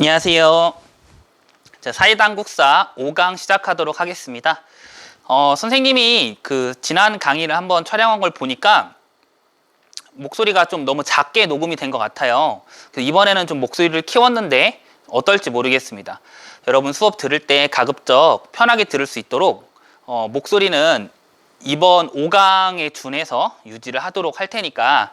안녕하세요. 자, 사회당국사 5강 시작하도록 하겠습니다. 선생님이 지난 강의를 한번 촬영한 걸 보니까 목소리가 좀 너무 작게 녹음이 된 것 같아요. 이번에는 좀 목소리를 키웠는데 어떨지 모르겠습니다. 여러분 수업 들을 때 가급적 편하게 들을 수 있도록 목소리는 이번 5강에 준해서 유지를 하도록 할 테니까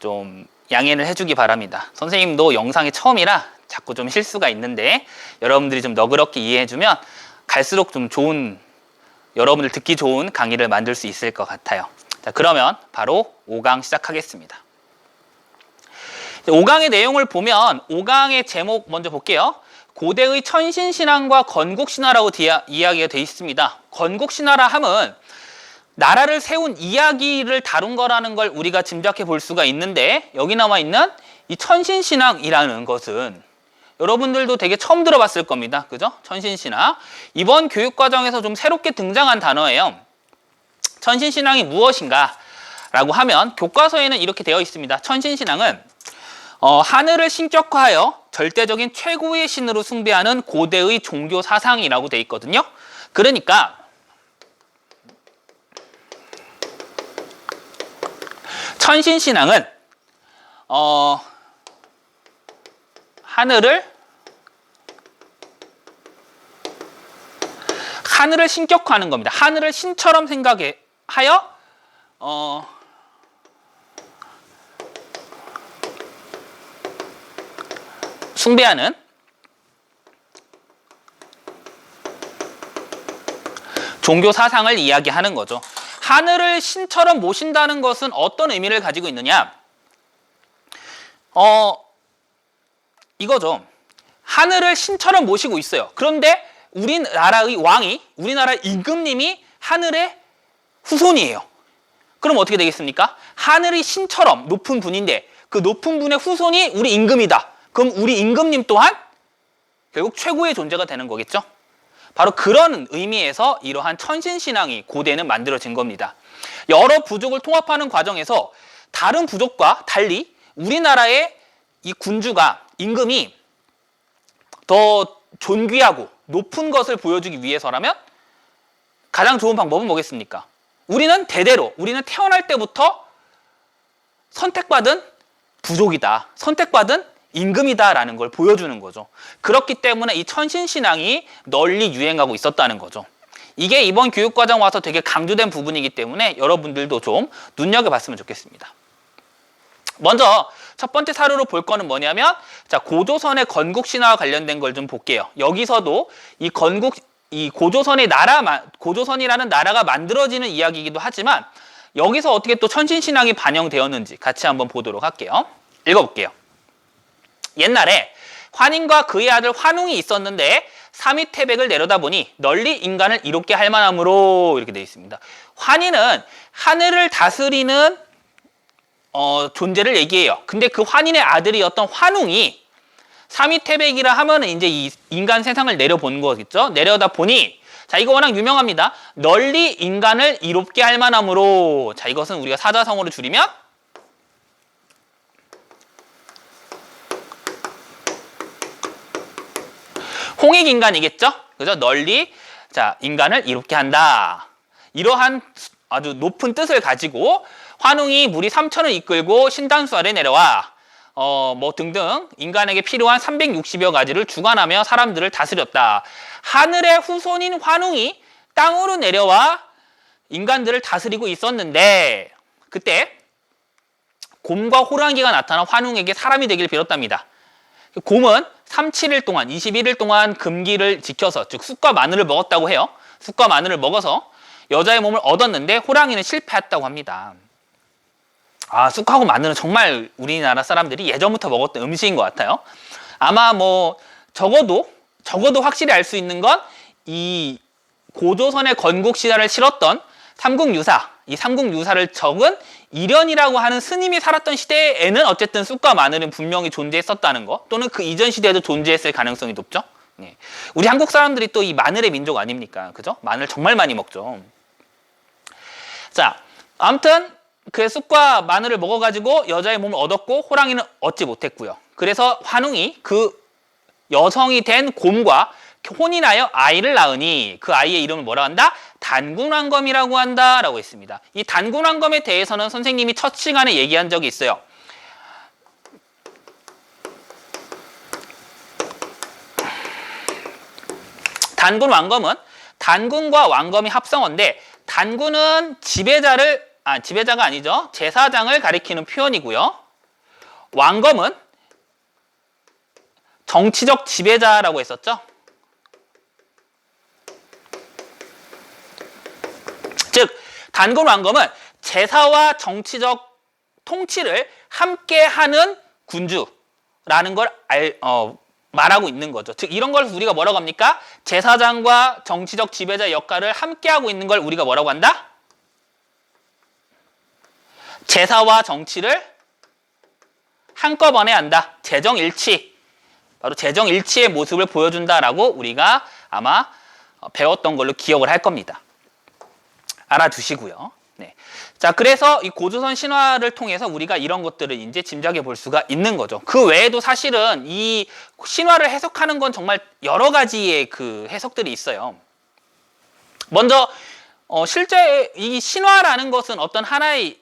좀 양해를 해주기 바랍니다. 선생님도 영상이 처음이라 자꾸 좀 실수가 있는데 여러분들이 좀 너그럽게 이해해주면 갈수록 좀 좋은, 여러분들 듣기 좋은 강의를 만들 수 있을 것 같아요. 자, 그러면 바로 5강 시작하겠습니다. 5강의 내용을 보면 5강의 제목 먼저 볼게요. 고대의 천신신앙과 건국신화라고 이야기가 되어 있습니다. 건국신화라 함은 나라를 세운 이야기를 다룬 거라는 걸 우리가 짐작해 볼 수가 있는데, 여기 나와 있는 이 천신신앙이라는 것은 여러분들도 되게 처음 들어봤을 겁니다. 그죠? 천신신앙. 이번 교육과정에서 좀 새롭게 등장한 단어예요. 천신신앙이 무엇인가? 라고 하면 교과서에는 이렇게 되어 있습니다. 천신신앙은 하늘을 신격화하여 절대적인 최고의 신으로 숭배하는 고대의 종교 사상이라고 되어 있거든요. 그러니까 천신신앙은 하늘을 신격화하는 겁니다. 하늘을 신처럼 생각하여 숭배하는 종교 사상을 이야기하는 거죠. 하늘을 신처럼 모신다는 것은 어떤 의미를 가지고 있느냐? 이거죠. 하늘을 신처럼 모시고 있어요. 그런데 우리나라의 왕이, 우리나라의 임금님이 하늘의 후손이에요. 그럼 어떻게 되겠습니까? 하늘이 신처럼 높은 분인데 그 높은 분의 후손이 우리 임금이다. 그럼 우리 임금님 또한 결국 최고의 존재가 되는 거겠죠? 바로 그런 의미에서 이러한 천신신앙이 고대는 만들어진 겁니다. 여러 부족을 통합하는 과정에서 다른 부족과 달리 우리나라의 이 군주가, 임금이 더 존귀하고 높은 것을 보여주기 위해서라면 가장 좋은 방법은 뭐겠습니까? 우리는 태어날 때부터 선택받은 부족이다, 선택받은 임금이다라는 걸 보여주는 거죠. 그렇기 때문에 이 천신신앙이 널리 유행하고 있었다는 거죠. 이게 이번 교육과정 와서 되게 강조된 부분이기 때문에 여러분들도 좀 눈여겨봤으면 좋겠습니다. 먼저 첫 번째 사료로 볼 거는 뭐냐면, 자, 고조선의 건국신화와 관련된 걸 좀 볼게요. 여기서도 이 고조선이라는 나라가 만들어지는 이야기이기도 하지만 여기서 어떻게 또 천신신앙이 반영되었는지 같이 한번 보도록 할게요. 읽어볼게요. 옛날에 환인과 그의 아들 환웅이 있었는데 삼위태백을 내려다보니 널리 인간을 이롭게 할 만하므로, 이렇게 되어 있습니다. 환인은 하늘을 다스리는 존재를 얘기해요. 근데 그 환인의 아들이었던 환웅이 삼위태백이라 하면은 이제 이 인간 세상을 내려본 거겠죠. 내려다보니, 자, 이거 워낙 유명합니다. 널리 인간을 이롭게 할 만하므로, 자, 이것은 우리가 사자성어로 줄이면 홍익인간이겠죠? 그죠? 널리, 자, 인간을 이롭게 한다. 이러한 아주 높은 뜻을 가지고 환웅이 무리 3천을 이끌고 신단수 아래 내려와 뭐 등등 인간에게 필요한 360여 가지를 주관하며 사람들을 다스렸다. 하늘의 후손인 환웅이 땅으로 내려와 인간들을 다스리고 있었는데, 그때 곰과 호랑이가 나타나 환웅에게 사람이 되길 빌었답니다. 곰은 37일 동안, 21일 동안 금기를 지켜서, 즉 쑥과 마늘을 먹었다고 해요. 쑥과 마늘을 먹어서 여자의 몸을 얻었는데 호랑이는 실패했다고 합니다. 아, 쑥하고 마늘은 정말 우리나라 사람들이 예전부터 먹었던 음식인 것 같아요. 아마 뭐 적어도 확실히 알 수 있는 건 이 고조선의 건국신화를 실었던 삼국유사, 이 삼국유사를 적은 이련이라고 하는 스님이 살았던 시대에는 어쨌든 쑥과 마늘은 분명히 존재했었다는 거, 또는 그 이전 시대에도 존재했을 가능성이 높죠. 네. 우리 한국 사람들이 또 이 마늘의 민족 아닙니까? 그죠? 마늘 정말 많이 먹죠. 자, 아무튼 그 쑥과 마늘을 먹어가지고 여자의 몸을 얻었고 호랑이는 얻지 못했고요. 그래서 환웅이 그 여성이 된 곰과 혼인하여 아이를 낳으니 그 아이의 이름을 뭐라고 한다? 단군왕검이라고 한다라고 했습니다. 이 단군왕검에 대해서는 선생님이 첫 시간에 얘기한 적이 있어요. 단군왕검은 단군과 왕검이 합성어인데 단군은 지배자가 아니죠. 제사장을 가리키는 표현이고요. 왕검은 정치적 지배자라고 했었죠. 즉 단군 왕검은 제사와 정치적 통치를 함께하는 군주라는 걸 말하고 있는 거죠. 즉 이런 걸 우리가 뭐라고 합니까? 제사장과 정치적 지배자 역할을 함께하고 있는 걸 우리가 뭐라고 한다? 제사와 정치를 한꺼번에 한다. 재정일치. 바로 재정일치의 모습을 보여준다라고 우리가 아마 배웠던 걸로 기억을 할 겁니다. 알아두시고요. 네. 자, 그래서 이 고조선 신화를 통해서 우리가 이런 것들을 이제 짐작해 볼 수가 있는 거죠. 그 외에도 사실은 이 신화를 해석하는 건 정말 여러 가지의 그 해석들이 있어요. 먼저 실제 이 신화라는 것은 어떤 하나의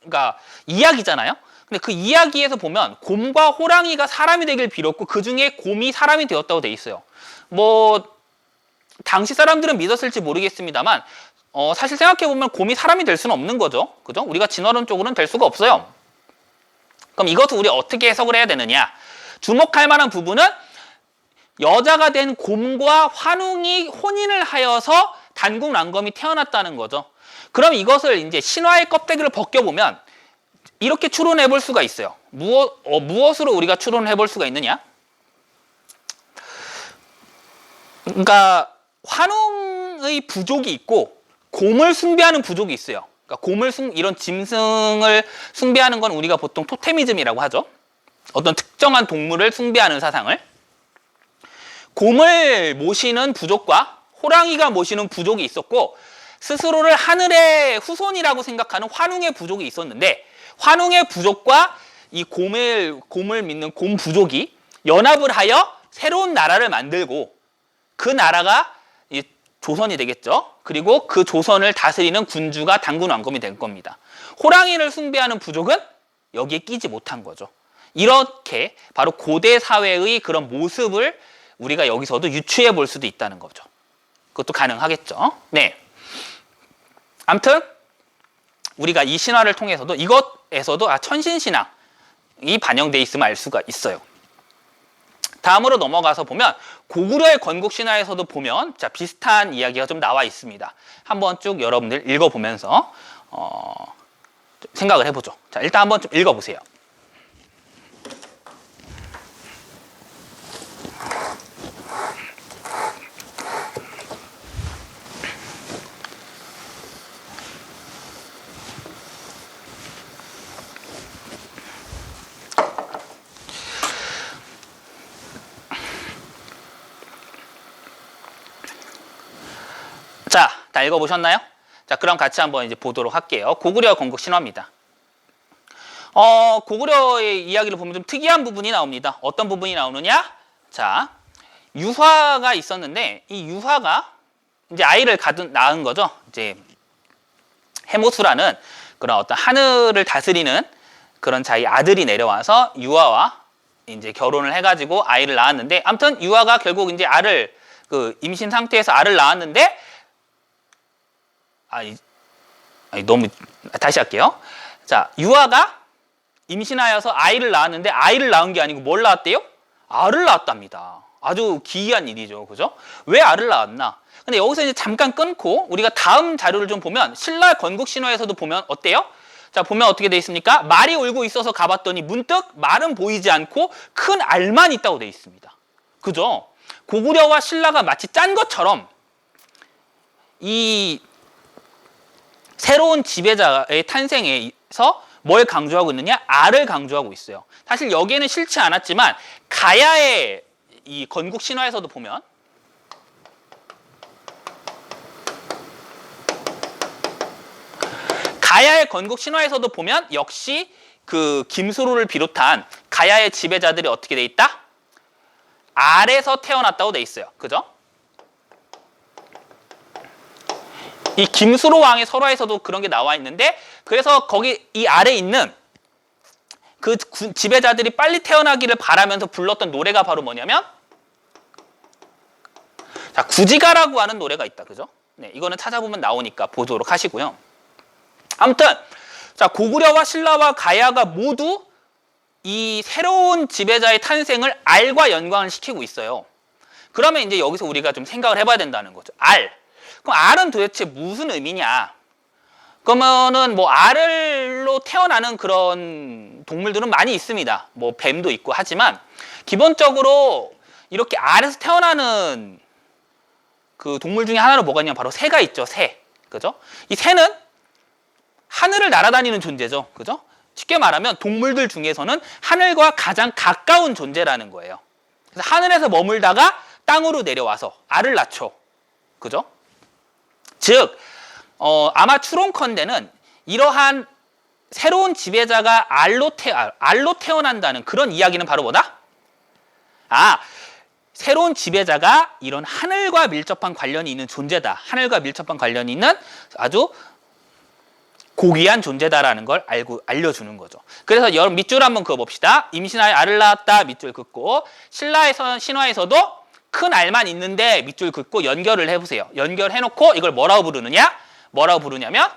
그러니까 이야기잖아요. 근데 그 이야기에서 보면 곰과 호랑이가 사람이 되길 빌었고 그 중에 곰이 사람이 되었다고 돼 있어요. 뭐 당시 사람들은 믿었을지 모르겠습니다만 사실 생각해보면 곰이 사람이 될 수는 없는 거죠. 그죠? 우리가 진화론적으로는 될 수가 없어요. 그럼 이것을 우리 어떻게 해석을 해야 되느냐? 주목할 만한 부분은 여자가 된 곰과 환웅이 혼인을 하여서 단군왕검이 태어났다는 거죠. 그럼 이것을 이제 신화의 껍데기를 벗겨보면 이렇게 추론해 볼 수가 있어요. 무엇으로 우리가 추론해 볼 수가 있느냐? 그러니까 환웅의 부족이 있고 곰을 숭배하는 부족이 있어요. 그러니까 이런 짐승을 숭배하는 건 우리가 보통 토테미즘이라고 하죠. 어떤 특정한 동물을 숭배하는 사상을. 곰을 모시는 부족과 호랑이가 모시는 부족이 있었고 스스로를 하늘의 후손이라고 생각하는 환웅의 부족이 있었는데 환웅의 부족과 이 곰을 믿는 곰 부족이 연합을 하여 새로운 나라를 만들고 그 나라가 조선이 되겠죠. 그리고 그 조선을 다스리는 군주가 단군왕검이 될 겁니다. 호랑이를 숭배하는 부족은 여기에 끼지 못한 거죠. 이렇게 바로 고대 사회의 그런 모습을 우리가 여기서도 유추해 볼 수도 있다는 거죠. 그것도 가능하겠죠. 네. 아무튼 우리가 이 신화를 통해서도 이것에서도 천신신앙이 반영되어 있음을 알 수가 있어요. 다음으로 넘어가서 보면 고구려의 건국신화에서도 보면 비슷한 이야기가 좀 나와 있습니다. 한번 쭉 여러분들 읽어보면서 생각을 해보죠. 자, 일단 한번 좀 읽어보세요. 자, 다 읽어보셨나요? 자, 그럼 같이 한번 이제 보도록 할게요. 고구려 건국 신화입니다. 고구려의 이야기를 보면 좀 특이한 부분이 나옵니다. 어떤 부분이 나오느냐? 자, 유화가 있었는데 이 유화가 이제 아이를 낳은 거죠. 이제 해모수라는 그런 어떤 하늘을 다스리는 그런 자기 아들이 내려와서 유화와 이제 결혼을 해가지고 아이를 낳았는데 아무튼 유화가 결국 이제 임신 상태에서 알을 낳았는데 너무 다시 할게요. 자, 유아가 임신하여서 아이를 낳았는데 아이를 낳은 게 아니고 뭘 낳았대요? 알을 낳았답니다. 아주 기이한 일이죠. 그죠? 왜 알을 낳았나? 근데 여기서 이제 잠깐 끊고 우리가 다음 자료를 좀 보면 신라 건국 신화에서도 보면 어때요? 자, 보면 어떻게 돼 있습니까? 말이 울고 있어서 가봤더니 문득 말은 보이지 않고 큰 알만 있다고 돼 있습니다. 그죠? 고구려와 신라가 마치 짠 것처럼 이 새로운 지배자의 탄생에서 뭘 강조하고 있느냐? 알을 강조하고 있어요. 사실 여기에는 싫지 않았지만 가야의 이 건국 신화에서도 보면 가야의 건국 신화에서도 보면 역시 그 김수로를 비롯한 가야의 지배자들이 어떻게 돼 있다? 알에서 태어났다고 돼 있어요. 그죠? 이 김수로 왕의 설화에서도 그런 게 나와 있는데, 그래서 거기 이 알에 있는 그 지배자들이 빨리 태어나기를 바라면서 불렀던 노래가 바로 뭐냐면, 자, 구지가라고 하는 노래가 있다. 그죠? 네, 이거는 찾아보면 나오니까 보도록 하시고요. 아무튼 자, 고구려와 신라와 가야가 모두 이 새로운 지배자의 탄생을 알과 연관을 시키고 있어요. 그러면 이제 여기서 우리가 좀 생각을 해봐야 된다는 거죠. 알. 그럼 알은 도대체 무슨 의미냐? 그러면은 뭐 알로 태어나는 그런 동물들은 많이 있습니다. 뭐 뱀도 있고 하지만 기본적으로 이렇게 알에서 태어나는 그 동물 중에 하나는 뭐가 있냐면 바로 새가 있죠. 새. 그죠? 이 새는 하늘을 날아다니는 존재죠. 그죠? 쉽게 말하면 동물들 중에서는 하늘과 가장 가까운 존재라는 거예요. 그래서 하늘에서 머물다가 땅으로 내려와서 알을 낳죠. 그죠? 즉 아마 추론컨대는 이러한 새로운 지배자가 알로 태어난다는 그런 이야기는 바로 뭐다? 새로운 지배자가 이런 하늘과 밀접한 관련이 있는 존재다. 하늘과 밀접한 관련이 있는 아주 고귀한 존재다라는 걸 알려주는 거죠. 그래서 여러분 밑줄 한번 그어봅시다. 임신하여 알을 낳았다. 밑줄 긋고 신화에서도 큰 알만 있는데 밑줄 긋고 연결을 해보세요. 연결해놓고 이걸 뭐라고 부르느냐? 뭐라고 부르냐면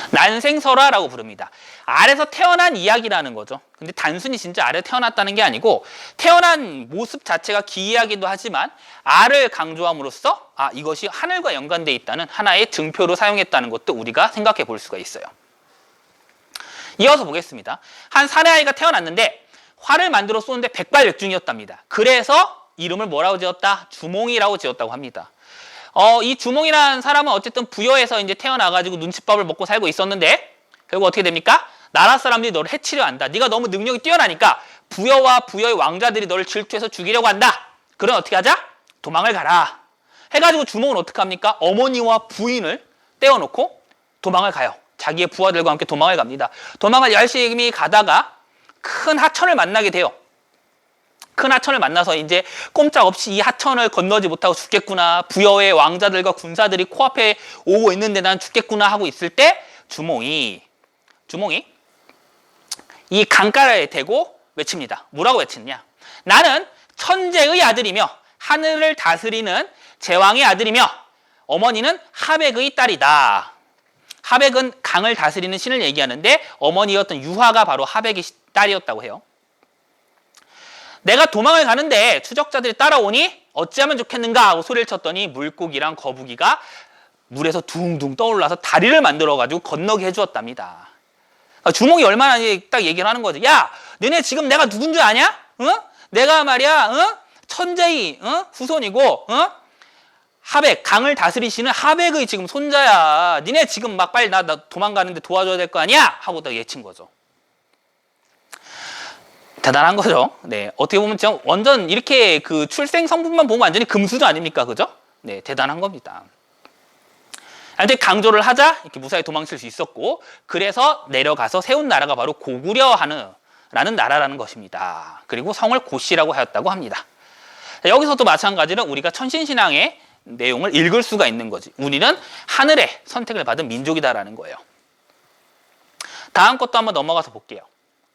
난생설화라고 부릅니다. 알에서 태어난 이야기라는 거죠. 근데 단순히 진짜 알에 태어났다는 게 아니고 태어난 모습 자체가 기이하기도 하지만 알을 강조함으로써 이것이 하늘과 연관되어 있다는 하나의 증표로 사용했다는 것도 우리가 생각해 볼 수가 있어요. 이어서 보겠습니다. 한 사내아이가 태어났는데 활을 만들어 쏘는데 백발백중이었답니다. 그래서 이름을 뭐라고 지었다? 주몽이라고 지었다고 합니다. 이 주몽이라는 사람은 어쨌든 부여에서 이제 태어나가지고 눈칫밥을 먹고 살고 있었는데 결국 어떻게 됩니까? 나라 사람들이 너를 해치려 한다. 네가 너무 능력이 뛰어나니까 부여와 부여의 왕자들이 너를 질투해서 죽이려고 한다. 그럼 어떻게 하자? 도망을 가라. 해가지고 주몽은 어떻게 합니까? 어머니와 부인을 떼어놓고 도망을 가요. 자기의 부하들과 함께 도망을 갑니다. 도망을 열심히 가다가 큰 하천을 만나게 돼요. 큰 하천을 만나서 이제 꼼짝없이 이 하천을 건너지 못하고 죽겠구나. 부여의 왕자들과 군사들이 코앞에 오고 있는데 난 죽겠구나 하고 있을 때 주몽이 이 강가에 대고 외칩니다. 뭐라고 외치느냐? 나는 천재의 아들이며 하늘을 다스리는 제왕의 아들이며 어머니는 하백의 딸이다. 하백은 강을 다스리는 신을 얘기하는데 어머니였던 유화가 바로 하백의 딸이었다고 해요. 내가 도망을 가는데 추적자들이 따라오니 어찌하면 좋겠는가 하고 소리를 쳤더니 물고기랑 거북이가 물에서 둥둥 떠올라서 다리를 만들어가지고 건너게 해주었답니다. 주몽이 얼마나 딱 얘기를 하는 거지. 야, 너네 지금 내가 누군 줄 아냐? 내가 말이야, 천재의 후손이고, 하백, 강을 다스리시는 하백의 지금 손자야. 니네 지금 막 빨리 나 도망가는데 도와줘야 될 거 아니야? 하고 딱 예친 거죠. 대단한 거죠. 네, 어떻게 보면 진짜 완전 이렇게 그 출생 성분만 보면 완전히 금수저 아닙니까, 그죠? 네, 대단한 겁니다. 아무튼 강조를 하자 이렇게 무사히 도망칠 수 있었고, 그래서 내려가서 세운 나라가 바로 고구려라는 나라라는 것입니다. 그리고 성을 고씨라고 하였다고 합니다. 여기서도 마찬가지로 우리가 천신신앙의 내용을 읽을 수가 있는 거지. 우리는 하늘의 선택을 받은 민족이다라는 거예요. 다음 것도 한번 넘어가서 볼게요.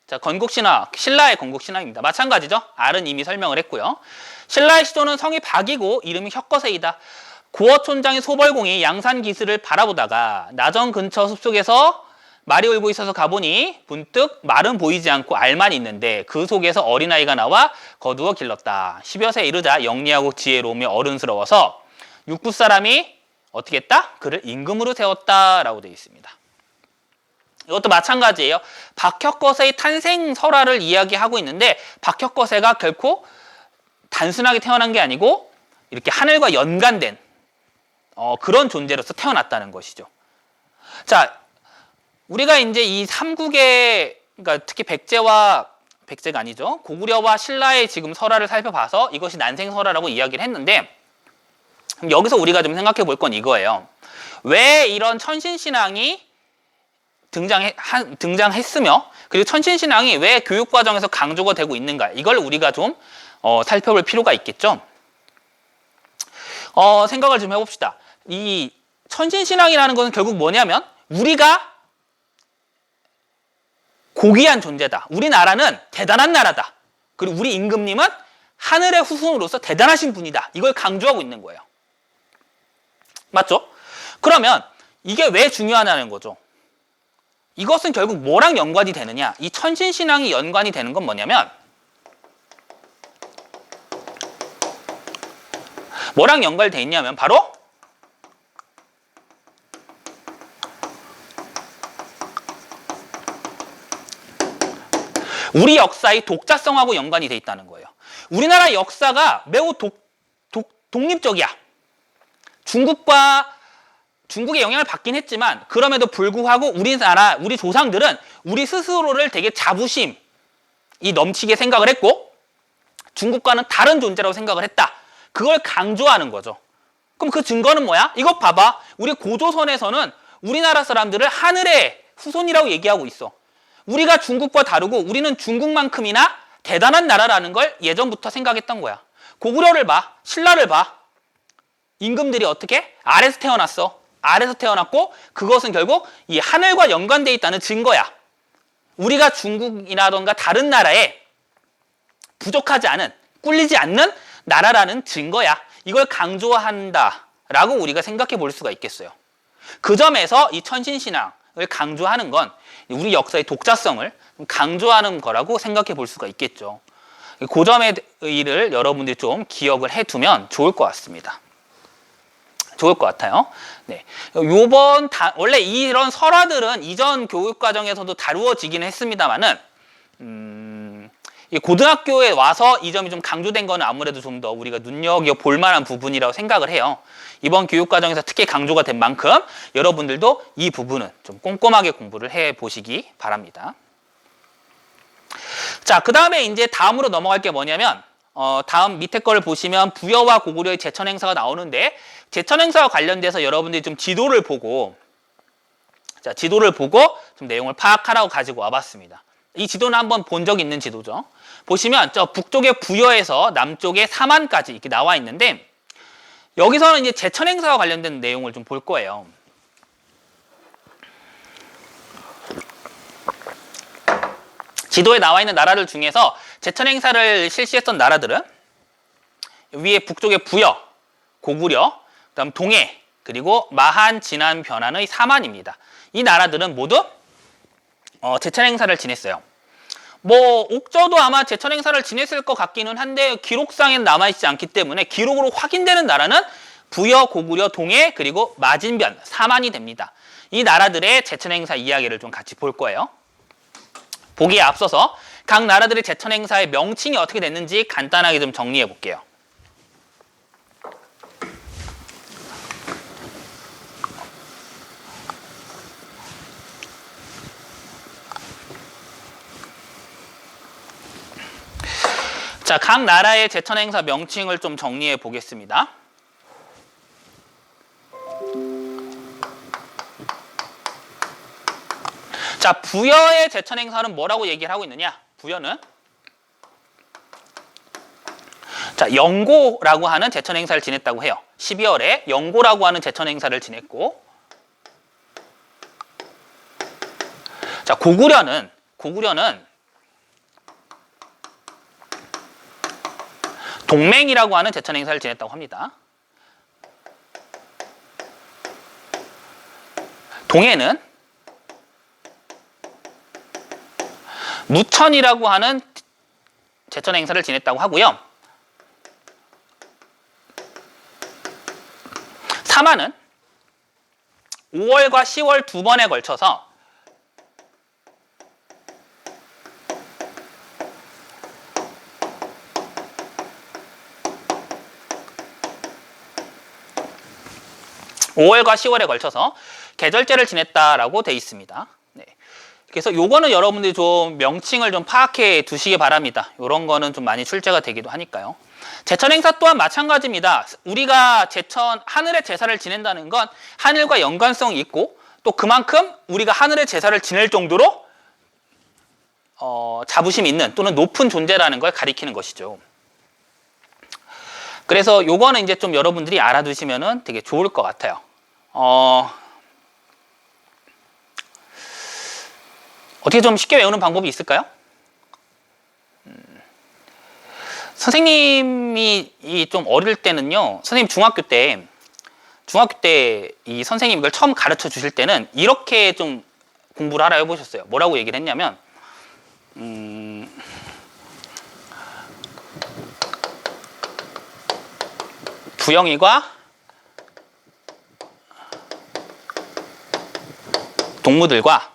자, 건국신화, 신라의 건국신화입니다. 마찬가지죠. 알은 이미 설명을 했고요. 신라의 시조는 성이 박이고 이름이 혁거세이다. 고어촌장의 소벌공이 양산기슭을 바라보다가 나전 근처 숲속에서 말이 울고 있어서 가보니 문득 말은 보이지 않고 알만 있는데 그 속에서 어린아이가 나와 거두어 길렀다. 10여 세 이르자 영리하고 지혜로우며 어른스러워서 육부 사람이 어떻게 했다? 그를 임금으로 세웠다라고 되어 있습니다. 이것도 마찬가지예요. 박혁거세의 탄생 설화를 이야기하고 있는데 박혁거세가 결코 단순하게 태어난 게 아니고 이렇게 하늘과 연관된 그런 존재로서 태어났다는 것이죠. 자, 우리가 이제 이 삼국의, 그러니까 특히 백제가 아니죠. 고구려와 신라의 지금 설화를 살펴봐서 이것이 난생설화라고 이야기를 했는데, 여기서 우리가 좀 생각해 볼 건 이거예요. 왜 이런 천신신앙이 등장했으며 그리고 천신신앙이 왜 교육과정에서 강조가 되고 있는가 이걸 우리가 좀 살펴볼 필요가 있겠죠. 생각을 좀 해봅시다. 이 천신신앙이라는 것은 결국 뭐냐면 우리가 고귀한 존재다. 우리나라는 대단한 나라다. 그리고 우리 임금님은 하늘의 후손으로서 대단하신 분이다. 이걸 강조하고 있는 거예요. 맞죠? 그러면 이게 왜 중요하냐는 거죠. 이것은 결국 뭐랑 연관이 되느냐? 이 천신신앙이 연관이 되는 건 뭐냐면 뭐랑 연관돼 있냐면 바로 우리 역사의 독자성하고 연관이 돼 있다는 거예요. 우리나라 역사가 매우 독립적이야. 중국의 영향을 받긴 했지만 그럼에도 불구하고 우리나라, 우리 조상들은 우리 스스로를 되게 자부심이 넘치게 생각을 했고 중국과는 다른 존재라고 생각을 했다. 그걸 강조하는 거죠. 그럼 그 증거는 뭐야? 이것 봐봐. 우리 고조선에서는 우리나라 사람들을 하늘의 후손이라고 얘기하고 있어. 우리가 중국과 다르고 우리는 중국만큼이나 대단한 나라라는 걸 예전부터 생각했던 거야. 고구려를 봐. 신라를 봐. 임금들이 어떻게? 아래서 태어났어. 아래서 태어났고 그것은 결국 이 하늘과 연관되어 있다는 증거야. 우리가 중국이라던가 다른 나라에 부족하지 않은, 꿀리지 않는 나라라는 증거야. 이걸 강조한다라고 우리가 생각해 볼 수가 있겠어요. 그 점에서 이 천신신앙을 강조하는 건 우리 역사의 독자성을 강조하는 거라고 생각해 볼 수가 있겠죠. 그 점의 일을 여러분들이 좀 기억을 해두면 좋을 것 같습니다. 좋을 것 같아요. 네. 원래 이런 설화들은 이전 교육과정에서도 다루어지긴 했습니다만은, 이 고등학교에 와서 이 점이 좀 강조된 거는 아무래도 좀 더 우리가 눈여겨볼 만한 부분이라고 생각을 해요. 이번 교육과정에서 특히 강조가 된 만큼 여러분들도 이 부분은 좀 꼼꼼하게 공부를 해 보시기 바랍니다. 자, 그 다음에 이제 다음으로 넘어갈 게 뭐냐면, 다음 밑에 거를 보시면 부여와 고구려의 제천 행사가 나오는데, 제천 행사와 관련돼서 여러분들이 좀 지도를 보고 좀 내용을 파악하라고 가지고 와봤습니다. 이 지도는 한번 본 적 있는 지도죠. 보시면 저 북쪽의 부여에서 남쪽의 삼안까지 이렇게 나와 있는데, 여기서는 이제 제천 행사와 관련된 내용을 좀 볼 거예요. 지도에 나와 있는 나라들 중에서 제천 행사를 실시했던 나라들은 위에 북쪽의 부여, 고구려, 그다음 동해, 그리고 마한, 진안, 변안의 삼안입니다. 이 나라들은 모두 제천 행사를 지냈어요. 뭐 옥저도 아마 제천 행사를 지냈을 것 같기는 한데 기록상에는 남아있지 않기 때문에 기록으로 확인되는 나라는 부여, 고구려, 동해, 그리고 마진변, 삼안이 됩니다. 이 나라들의 제천 행사 이야기를 좀 같이 볼 거예요. 보기에 앞서서 각 나라들의 제천 행사의 명칭이 어떻게 됐는지 간단하게 좀 정리해 볼게요. 자, 각 나라의 제천 행사 명칭을 좀 정리해 보겠습니다. 자, 부여의 제천 행사는 뭐라고 얘기를 하고 있느냐? 부여는 자, 영고라고 하는 제천 행사를 지냈다고 해요. 12월에 영고라고 하는 제천 행사를 지냈고, 자, 고구려는 동맹이라고 하는 제천 행사를 지냈다고 합니다. 동해는 무천이라고 하는 제천 행사를 지냈다고 하고요. 삼안은 5월과 10월 두 번에 걸쳐서 계절제를 지냈다라고 돼 있습니다. 네. 그래서 요거는 여러분들이 좀 명칭을 좀 파악해 두시기 바랍니다. 요런 거는 좀 많이 출제가 되기도 하니까요. 제천 행사 또한 마찬가지입니다. 우리가 하늘의 제사를 지낸다는 건 하늘과 연관성이 있고 또 그만큼 우리가 하늘의 제사를 지낼 정도로 자부심 있는 또는 높은 존재라는 걸 가리키는 것이죠. 그래서 요거는 이제 좀 여러분들이 알아두시면은 되게 좋을 것 같아요. 어떻게 좀 쉽게 외우는 방법이 있을까요? 선생님이 좀 어릴 때는요, 선생님 중학교 때 이 선생님이 이걸 처음 가르쳐 주실 때는 이렇게 좀 공부를 하라 해보셨어요. 뭐라고 얘기를 했냐면, 부영이가 동무들과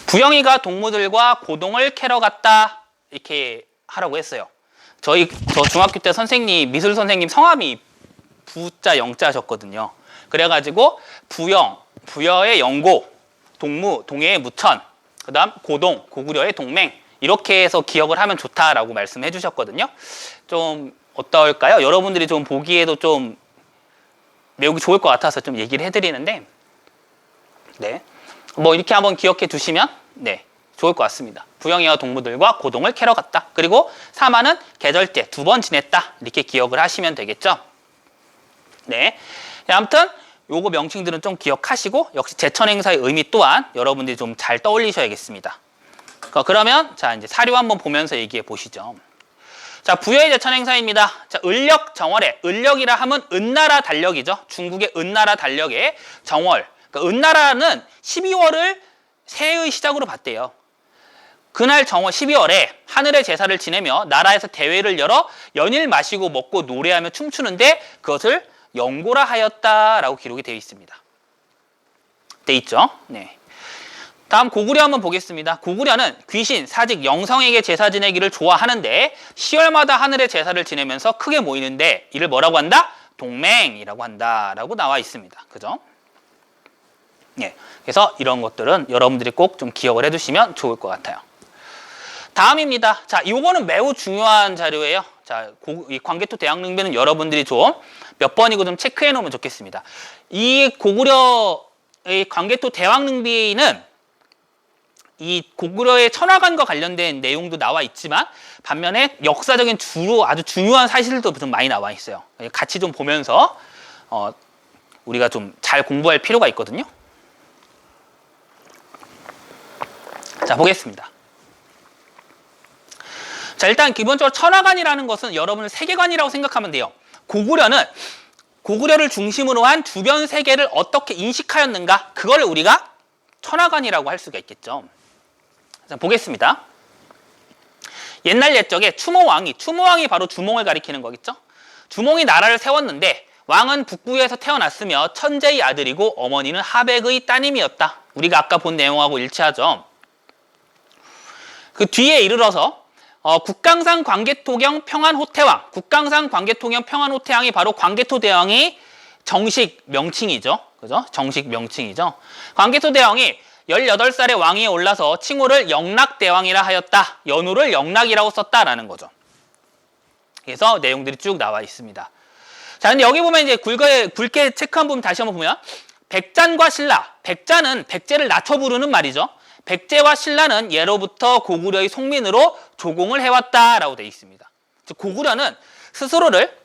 부영이가 동무들과 고동을 캐러 갔다 이렇게 하라고 했어요. 저 중학교 때 선생님, 미술 선생님 성함이 부자 영자셨거든요. 그래가지고 부여의 영고, 동무, 동해의 무천, 그 다음 고동, 고구려의 동맹, 이렇게 해서 기억을 하면 좋다라고 말씀해 주셨거든요. 좀 어떨까요? 여러분들이 좀 보기에도 좀 외우기 좋을 것 같아서 좀 얘기를 해드리는데, 네, 뭐 이렇게 한번 기억해 두시면 네, 좋을 것 같습니다. 부영이와 동무들과 고동을 캐러 갔다. 그리고 사마는 계절제 2번 지냈다. 이렇게 기억을 하시면 되겠죠. 네, 아무튼 요거 명칭들은 좀 기억하시고, 역시 제천행사의 의미 또한 여러분들이 좀 잘 떠올리셔야겠습니다. 그러면 자, 이제 사료 한번 보면서 얘기해 보시죠. 자, 부여의 제천행사입니다. 자, 을력 정월에, 을력이라 하면 은나라 달력이죠. 중국의 은나라 달력의 정월. 그러니까 은나라는 12월을 새해의 시작으로 봤대요. 그날 정월 12월에 하늘의 제사를 지내며 나라에서 대회를 열어 연일 마시고 먹고 노래하며 춤추는데 그것을 영고라 하였다라고 기록이 되어 있습니다. 돼 있죠? 네. 다음 고구려 한번 보겠습니다. 고구려는 귀신, 사직, 영성에게 제사 지내기를 좋아하는데 10월마다 하늘의 제사를 지내면서 크게 모이는데 이를 뭐라고 한다? 동맹이라고 한다라고 나와 있습니다. 그죠? 네. 그래서 이런 것들은 여러분들이 꼭 좀 기억을 해두시면 좋을 것 같아요. 다음입니다. 자, 이거는 매우 중요한 자료예요. 자, 이 광개토 대왕릉비는 여러분들이 좀 몇 번이고 좀 체크해 놓으면 좋겠습니다. 이 고구려의 광개토 대왕릉비는 이 고구려의 천하관과 관련된 내용도 나와 있지만 반면에 역사적인 주로 아주 중요한 사실도 좀 많이 나와 있어요. 같이 좀 보면서 우리가 좀 잘 공부할 필요가 있거든요. 자, 보겠습니다. 자, 일단 기본적으로 천하관이라는 것은 여러분은 세계관이라고 생각하면 돼요. 고구려를 중심으로 한 주변 세계를 어떻게 인식하였는가, 그걸 우리가 천하관이라고 할 수가 있겠죠. 자, 보겠습니다. 옛날 옛적에 추모왕이 바로 주몽을 가리키는 거겠죠. 주몽이 나라를 세웠는데 왕은 북부에서 태어났으며 천재의 아들이고 어머니는 하백의 따님이었다. 우리가 아까 본 내용하고 일치하죠. 그 뒤에 이르러서 국강상 광개토경 평안호태왕, 국강상 광개토경 평안호태왕이 바로 광개토 대왕의 정식 명칭이죠. 그죠? 정식 명칭이죠. 광개토 대왕이 18살에 왕위에 올라서 칭호를 영락대왕이라 하였다. 연호를 영락이라고 썼다라는 거죠. 그래서 내용들이 쭉 나와 있습니다. 자, 근데 여기 보면 이제 굵게 체크한 부분 다시 한번 보면 백잔과 신라, 백자는 백제를 낮춰 부르는 말이죠. 백제와 신라는 예로부터 고구려의 속민으로 조공을 해왔다라고 되어 있습니다. 즉 고구려는 스스로를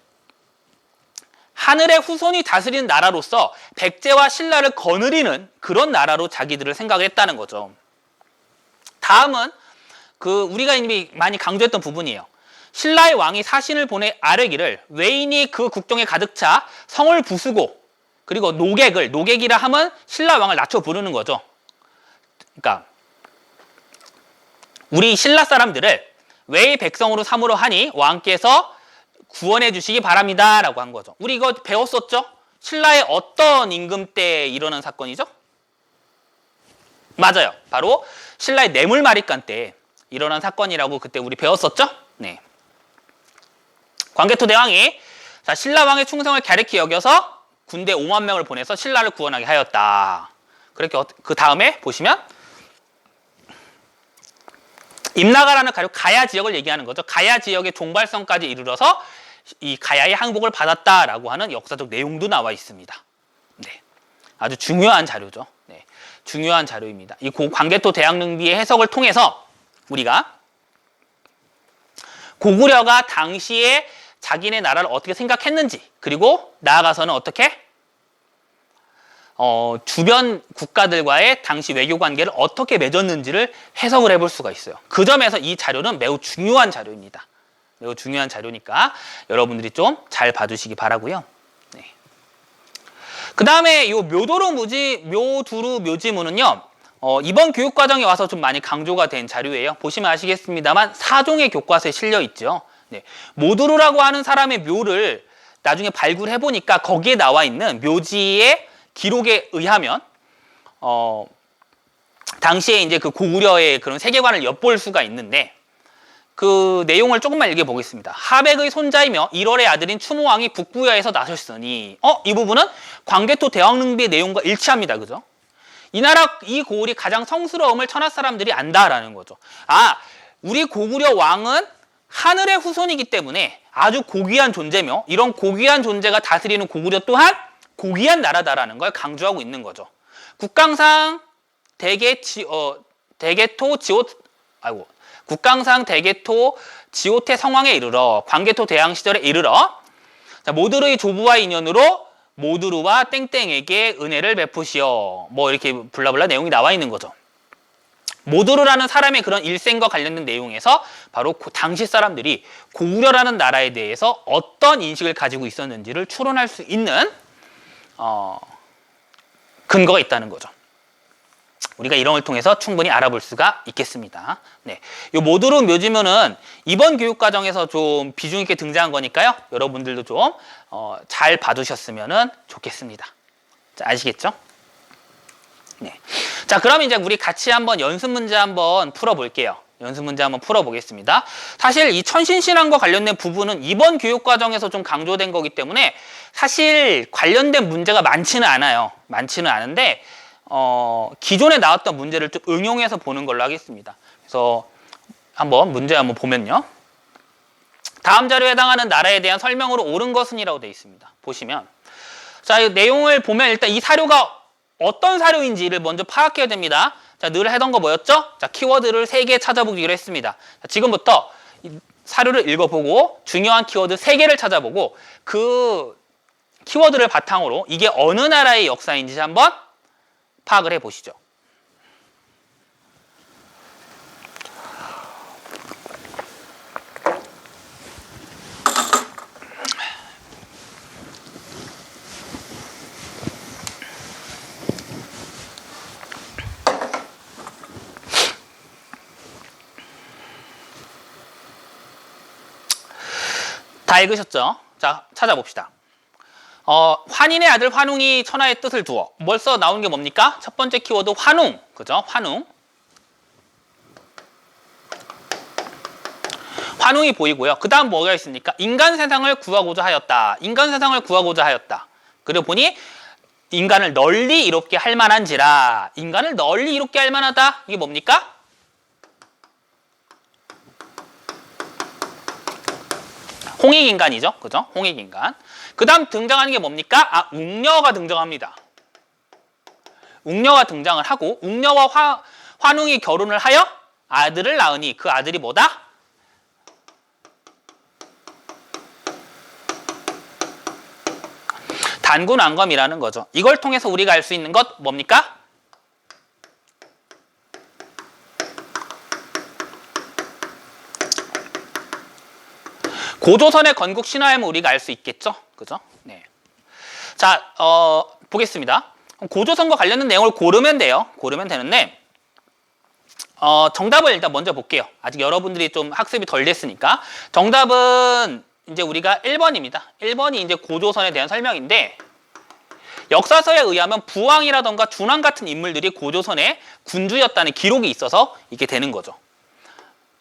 하늘의 후손이 다스리는 나라로서 백제와 신라를 거느리는 그런 나라로 자기들을 생각을 했다는 거죠. 다음은 우리가 이미 많이 강조했던 부분이에요. 신라의 왕이 사신을 보내 아뢰기를 외인이 그 국정에 가득 차 성을 부수고, 그리고 노객이라 하면 신라 왕을 낮춰 부르는 거죠. 그러니까 우리 신라 사람들을 외의 백성으로 삼으려 하니 왕께서 구원해 주시기 바랍니다 라고 한 거죠. 우리 이거 배웠었죠? 신라의 어떤 임금 때 일어난 사건이죠? 맞아요. 바로 신라의 뇌물마립간 때 일어난 사건이라고 그때 우리 배웠었죠? 네. 광개토 대왕이 신라 왕의 충성을 갸륵히 여겨서 군대 5만 명을 보내서 신라를 구원하게 하였다. 그렇게 그 다음에 보시면 임나가라는 가야 지역을 얘기하는 거죠. 가야 지역의 종발성까지 이르러서 이 가야의 항복을 받았다라고 하는 역사적 내용도 나와 있습니다. 네, 아주 중요한 자료죠. 네, 중요한 자료입니다. 이 광개토 대항능비의 해석을 통해서 우리가 고구려가 당시에 자기네 나라를 어떻게 생각했는지, 그리고 나아가서는 어떻게 주변 국가들과의 당시 외교 관계를 어떻게 맺었는지를 해석을 해볼 수가 있어요. 그 점에서 이 자료는 매우 중요한 자료입니다. 매우 중요한 자료니까 여러분들이 좀 잘 봐주시기 바라고요. 네. 그 다음에 이 묘두루 묘지문은요, 이번 교육과정에 와서 좀 많이 강조가 된 자료예요. 보시면 아시겠습니다만 4종의 교과서에 실려 있죠. 네. 모두루라고 하는 사람의 묘를 나중에 발굴해 보니까 거기에 나와 있는 묘지의 기록에 의하면 당시에 이제 그 고구려의 그런 세계관을 엿볼 수가 있는데, 그 내용을 조금만 읽어보겠습니다. 하백의 손자이며 1월의 아들인 추모왕이 북부여에서 나섰으니, 이 부분은 광개토 대왕릉비의 내용과 일치합니다. 그죠? 이 나라, 이 고을이 가장 성스러움을 천하 사람들이 안다라는 거죠. 우리 고구려 왕은 하늘의 후손이기 때문에 아주 고귀한 존재며, 이런 고귀한 존재가 다스리는 고구려 또한 고귀한 나라다라는 걸 강조하고 있는 거죠. 국강상 국강상 대개토 지호태 성왕에 이르러 광개토 대왕 시절에 이르러 모두르의 조부와 인연으로 모두르와 땡땡에게 은혜를 베푸시오. 뭐 이렇게 블라블라 내용이 나와 있는 거죠. 모두르라는 사람의 그런 일생과 관련된 내용에서 바로 당시 사람들이 고구려라는 나라에 대해서 어떤 인식을 가지고 있었는지를 추론할 수 있는 근거가 있다는 거죠. 우리가 이런 걸 통해서 충분히 알아볼 수가 있겠습니다. 네, 이 모두루 묘지문은 이번 교육과정에서 좀 비중 있게 등장한 거니까요. 여러분들도 좀 잘 봐두셨으면 좋겠습니다. 자, 아시겠죠? 네. 자, 그럼 이제 우리 같이 한번 연습 문제 한번 풀어볼게요. 연습 문제 한번 풀어보겠습니다. 사실 이 천신신앙과 관련된 부분은 이번 교육과정에서 좀 강조된 거기 때문에 사실 관련된 문제가 많지는 않아요. 많지는 않은데 기존에 나왔던 문제를 좀 응용해서 보는 걸로 하겠습니다. 그래서 문제 한번 보면요. 다음 자료에 해당하는 나라에 대한 설명으로 옳은 것은 이라고 되어 있습니다. 보시면, 자, 이 내용을 보면 일단 이 사료가 어떤 사료인지를 먼저 파악해야 됩니다. 자, 늘 하던 거 뭐였죠? 자, 키워드를 3개 찾아보기로 했습니다. 자, 지금부터 이 사료를 읽어보고 중요한 키워드 3개를 찾아보고 그 키워드를 바탕으로 이게 어느 나라의 역사인지 한번 파악을 해보시죠. 다 읽으셨죠? 자, 찾아봅시다. 환인의 아들 환웅이 천하의 뜻을 두어. 벌써 나온 게 뭡니까? 첫 번째 키워드 환웅. 그죠? 환웅. 환웅이 보이고요. 그 다음 뭐가 있습니까? 인간 세상을 구하고자 하였다. 인간 세상을 구하고자 하였다. 그리고 보니 인간을 널리 이롭게 할 만한지라. 인간을 널리 이롭게 할 만하다. 이게 뭡니까? 홍익인간이죠. 그죠? 홍익인간. 그 다음 등장하는 게 뭡니까? 웅녀가 등장합니다. 웅녀가 등장을 하고, 웅녀와 환웅이 결혼을 하여 아들을 낳으니 그 아들이 뭐다? 단군왕검이라는 거죠. 이걸 통해서 우리가 알 수 있는 것 뭡니까? 고조선의 건국 신화임을 우리가 알 수 있겠죠? 그죠? 네. 자, 보겠습니다. 고조선과 관련된 내용을 고르면 돼요. 고르면 되는데, 정답을 일단 먼저 볼게요. 아직 여러분들이 좀 학습이 덜 됐으니까. 정답은 이제 우리가 1번입니다. 1번이 이제 고조선에 대한 설명인데, 역사서에 의하면 부왕이라던가 준왕 같은 인물들이 고조선의 군주였다는 기록이 있어서 이게 되는 거죠.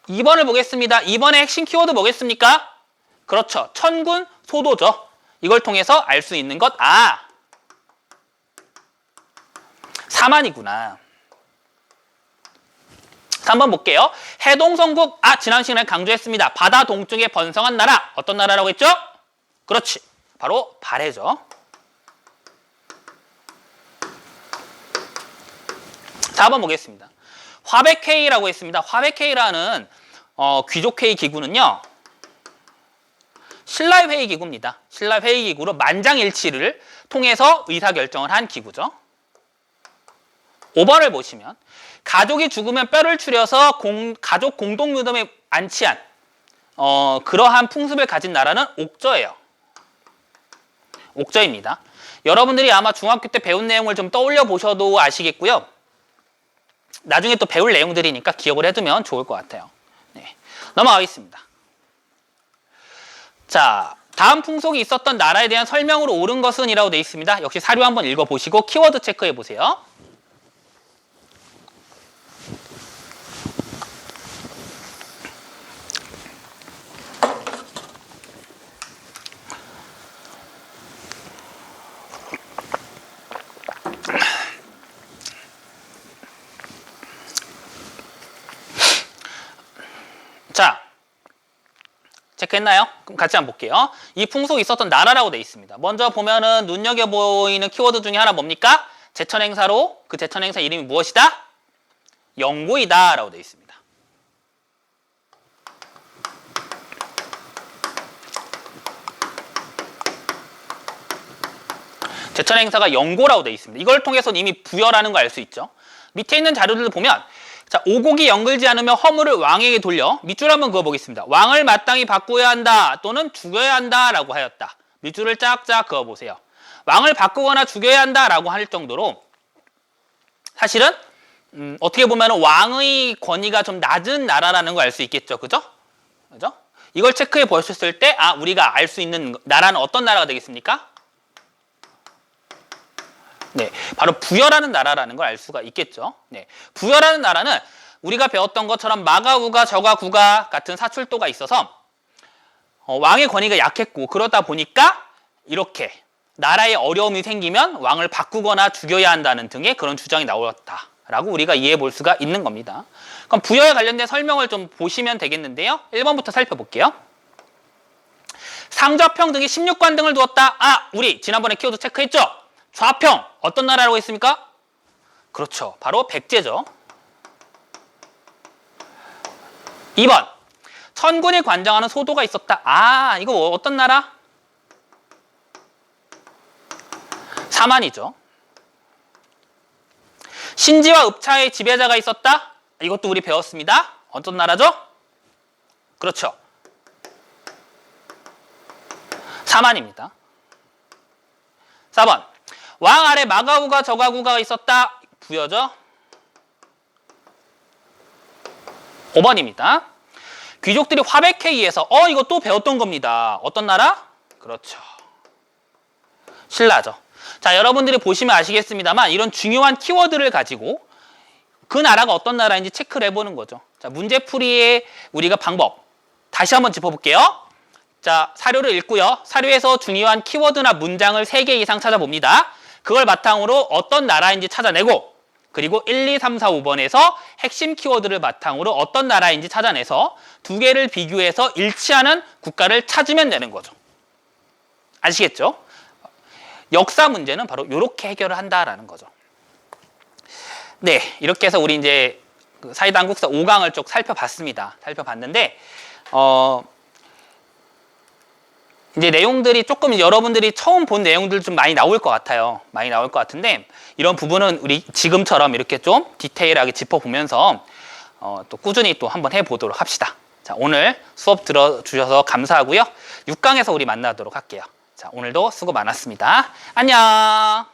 2번을 보겠습니다. 2번의 핵심 키워드 뭐겠습니까? 그렇죠. 천군 소도죠. 이걸 통해서 알 수 있는 것, 사만이구나. 자, 한번 볼게요. 해동성국, 지난 시간에 강조했습니다. 바다 동쪽에 번성한 나라. 어떤 나라라고 했죠? 그렇지. 바로 발해죠. 자, 한번 보겠습니다. 화백회의라고 했습니다. 화백회의라는 귀족회의 기구는요. 신라회의 기구입니다. 신라회의 기구로 만장일치를 통해서 의사결정을 한 기구죠. 5번을 보시면 가족이 죽으면 뼈를 추려서 가족 공동무덤에 안치한 그러한 풍습을 가진 나라는 옥저예요. 옥저입니다. 여러분들이 아마 중학교 때 배운 내용을 좀 떠올려 보셔도 아시겠고요. 나중에 또 배울 내용들이니까 기억을 해두면 좋을 것 같아요. 네, 넘어가겠습니다. 자, 다음 풍속이 있었던 나라에 대한 설명으로 옳은 것은 이라고 되어 있습니다. 역시 사료 한번 읽어보시고 키워드 체크해 보세요. 자, 체크했나요? 그럼 같이 한번 볼게요. 이 풍속이 있었던 나라라고 되어 있습니다. 먼저 보면은 눈여겨보이는 키워드 중에 하나 뭡니까? 제천행사로 그 제천행사 이름이 무엇이다? 영고이다 라고 되어 있습니다. 제천행사가 영고라고 되어 있습니다. 이걸 통해서 이미 부여라는 거 알 수 있죠. 밑에 있는 자료들을 보면 자, 오곡이 연글지 않으면 허물을 왕에게 돌려 밑줄 한번 그어보겠습니다. 왕을 마땅히 바꾸어야 한다 또는 죽여야 한다 라고 하였다. 밑줄을 쫙쫙 그어보세요. 왕을 바꾸거나 죽여야 한다 라고 할 정도로 사실은 어떻게 보면 왕의 권위가 좀 낮은 나라라는 걸 알 수 있겠죠. 그죠? 그죠? 이걸 체크해 보셨을 때 우리가 알 수 있는 나라는 어떤 나라가 되겠습니까? 네, 바로 부여라는 나라라는 걸 알 수가 있겠죠. 네, 부여라는 나라는 우리가 배웠던 것처럼 마가우가 저가구가 같은 사출도가 있어서 왕의 권위가 약했고 그러다 보니까 이렇게 나라에 어려움이 생기면 왕을 바꾸거나 죽여야 한다는 등의 그런 주장이 나왔다라고 우리가 이해해 볼 수가 있는 겁니다. 그럼 부여에 관련된 설명을 좀 보시면 되겠는데요. 1번부터 살펴볼게요. 상좌평 등의 16관 등을 두었다. 우리 지난번에 키워드 체크했죠? 좌평 어떤 나라라고 했습니까? 그렇죠. 바로 백제죠. 2번 천군이 관장하는 소도가 있었다. 이거 어떤 나라? 사만이죠. 신지와 읍차의 지배자가 있었다. 이것도 우리 배웠습니다. 어떤 나라죠? 그렇죠. 사만입니다. 4번 왕 아래 마가우가 저가구가 있었다. 부여죠. 5번입니다. 귀족들이 화백회의에서 이거 또 배웠던 겁니다. 어떤 나라? 그렇죠. 신라죠. 자, 여러분들이 보시면 아시겠습니다만 이런 중요한 키워드를 가지고 그 나라가 어떤 나라인지 체크를 해보는 거죠. 자, 문제풀이의 우리가 방법 다시 한번 짚어볼게요. 자, 사료를 읽고요. 사료에서 중요한 키워드나 문장을 3개 이상 찾아봅니다. 그걸 바탕으로 어떤 나라인지 찾아내고 그리고 1, 2, 3, 4, 5번에서 핵심 키워드를 바탕으로 어떤 나라인지 찾아내서 2개를 비교해서 일치하는 국가를 찾으면 되는 거죠. 아시겠죠? 역사 문제는 바로 이렇게 해결을 한다라는 거죠. 네, 이렇게 해서 우리 이제 사이다 한국사 5강을 쭉 살펴봤습니다. 살펴봤는데 이제 내용들이 조금 여러분들이 처음 본 내용들 좀 많이 나올 것 같아요. 많이 나올 것 같은데 이런 부분은 우리 지금처럼 이렇게 좀 디테일하게 짚어보면서 또 꾸준히 또 한번 해보도록 합시다. 자, 오늘 수업 들어주셔서 감사하고요. 6강에서 우리 만나도록 할게요. 자, 오늘도 수고 많았습니다. 안녕.